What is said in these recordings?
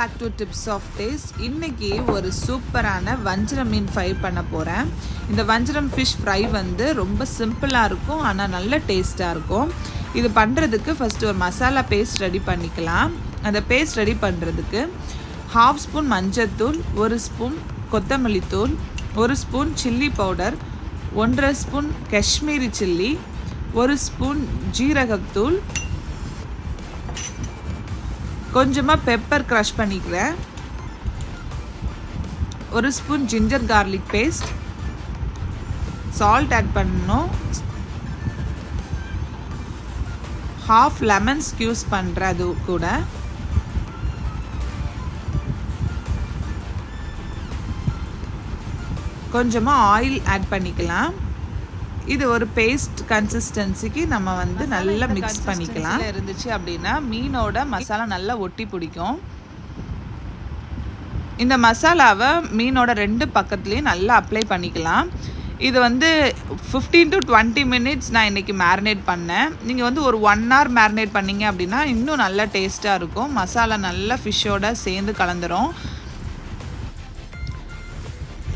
back to Tips of Taste. இன்னைக்கு ஒரு சூப்பரான வஞ்சரம் மீன் ஃப்ரை பண்ண போறேன். இந்த வஞ்சரம் ஃபிஷ் ஃப்ரை வந்து ரொம்ப சிம்பிளா இருக்கும் ஆனா நல்ல டேஸ்டா இருக்கும். இது பண்றதுக்கு ஃபர்ஸ்ட் ஒரு மசாலா பேஸ்ட் ரெடி பண்ணிக்கலாம். அந்த பேஸ்ட் ரெடி பண்றதுக்கு 1/2 ஸ்பூன் மஞ்சள்தூள், 1 ஸ்பூன் கொத்தமல்லி தூள், 1 spoon chilli powder, 1/2 spoon Kashmiri chilli, 1 spoon ஜீரகத்தூள், கொஞ்சமா பெப்பர் க்ரஷ் பண்ணிக்கிறேன், 1 spoon ginger garlic paste, salt add பண்ணணும், 1/2 லெமன் ஸ்க்யூஸ் பண்ணுறேன் அது கூட, கொஞ்சமாக ஆயில் ஆட் பண்ணிக்கலாம். இது ஒரு பேஸ்ட் கன்சிஸ்டன்சிக்கு நம்ம வந்து நல்லா மிக்ஸ் பண்ணிக்கலாம். இருந்துச்சு அப்படின்னா மீனோட மசாலா நல்லா ஒட்டி பிடிக்கும். இந்த மசாலாவை மீனோட 2 பக்கத்துலேயும் நல்லா அப்ளை பண்ணிக்கலாம். இது வந்து 15 to 20 minutes நான் இன்றைக்கி மேரினேட் பண்ணேன். நீங்கள் வந்து ஒரு 1 hour மேரினேட் பண்ணிங்க அப்படின்னா இன்னும் நல்லா டேஸ்ட்டாக இருக்கும். மசாலா நல்லா ஃபிஷ்ஷோட சேர்ந்து கலந்துரும்.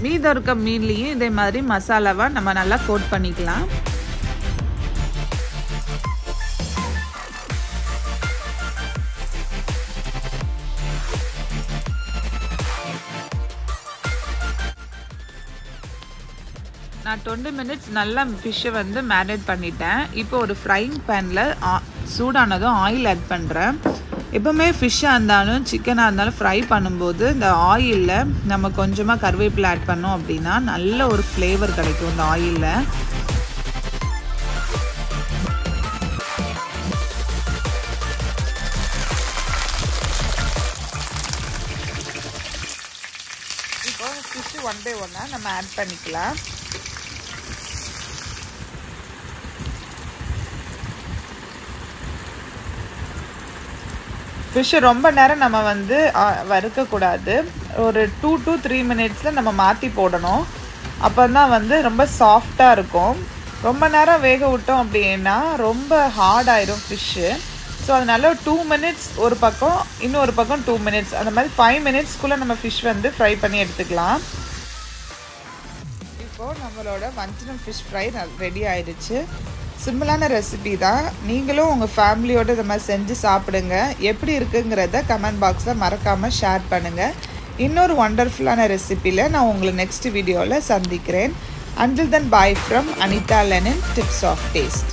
மீதம் இருக்க மீன்லேயும் இதே மாதிரி மசாலாவை நம்ம நல்லா கோட் பண்ணிக்கலாம். நான் 20 minutes நல்லா ஃபிஷ்ஷை வந்து மேரினேட் பண்ணிட்டேன். இப்போ ஒரு ஃப்ரைங் பேனில் சூடானதும் ஆயில் ஆட் பண்ணுறேன். எப்போவுமே ஃபிஷ்ஷாக இருந்தாலும் சிக்கனாக இருந்தாலும் ஃப்ரை பண்ணும்போது இந்த ஆயிலில் நம்ம கொஞ்சமாக கருவேப்பிலை ஆட் பண்ணோம் அப்படின்னா நல்ல ஒரு ஃப்ளேவர் கிடைக்கும் இந்த ஆயிலில். இப்போ ஃபிஷ்ஷு 1 by 1 நம்ம ஆட் பண்ணிக்கலாம். ஃபிஷ்ஷு ரொம்ப நேரம் நம்ம வந்து வறுக்கக்கூடாது. ஒரு 2 to 3 minutesல நம்ம மாற்றி போடணும். அப்போ தான் வந்து ரொம்ப சாஃப்டாக இருக்கும். ரொம்ப நேரம் வேக விட்டோம் அப்படின்னா ரொம்ப ஹார்ட் ஆயிரும் ஃபிஷ்ஷு. ஸோ அதனால 2 minutes ஒரு பக்கம், இன்னொரு பக்கம் 2 minutes, அந்த மாதிரி 5 minutesக்குள்ளே நம்ம ஃபிஷ் வந்து ஃப்ரை பண்ணி எடுத்துக்கலாம். இப்போது நம்மளோட வஞ்சரம் ஃபிஷ் ஃப்ரை ரெடி ஆயிடுச்சு. சிம்பிளான ரெசிபி தான். நீங்களும் உங்கள் ஃபேமிலியோடு இந்த மாதிரி செஞ்சு சாப்பிடுங்க. எப்படி இருக்குங்கிறத கமெண்ட் பாக்ஸில் மறக்காமல் ஷேர் பண்ணுங்கள். இன்னொரு ஒண்டர்ஃபுல்லான ரெசிபியில் நான் உங்களை நெக்ஸ்ட் வீடியோவில் சந்திக்கிறேன். Until then, bye from Anita Lenin, Tips of Taste.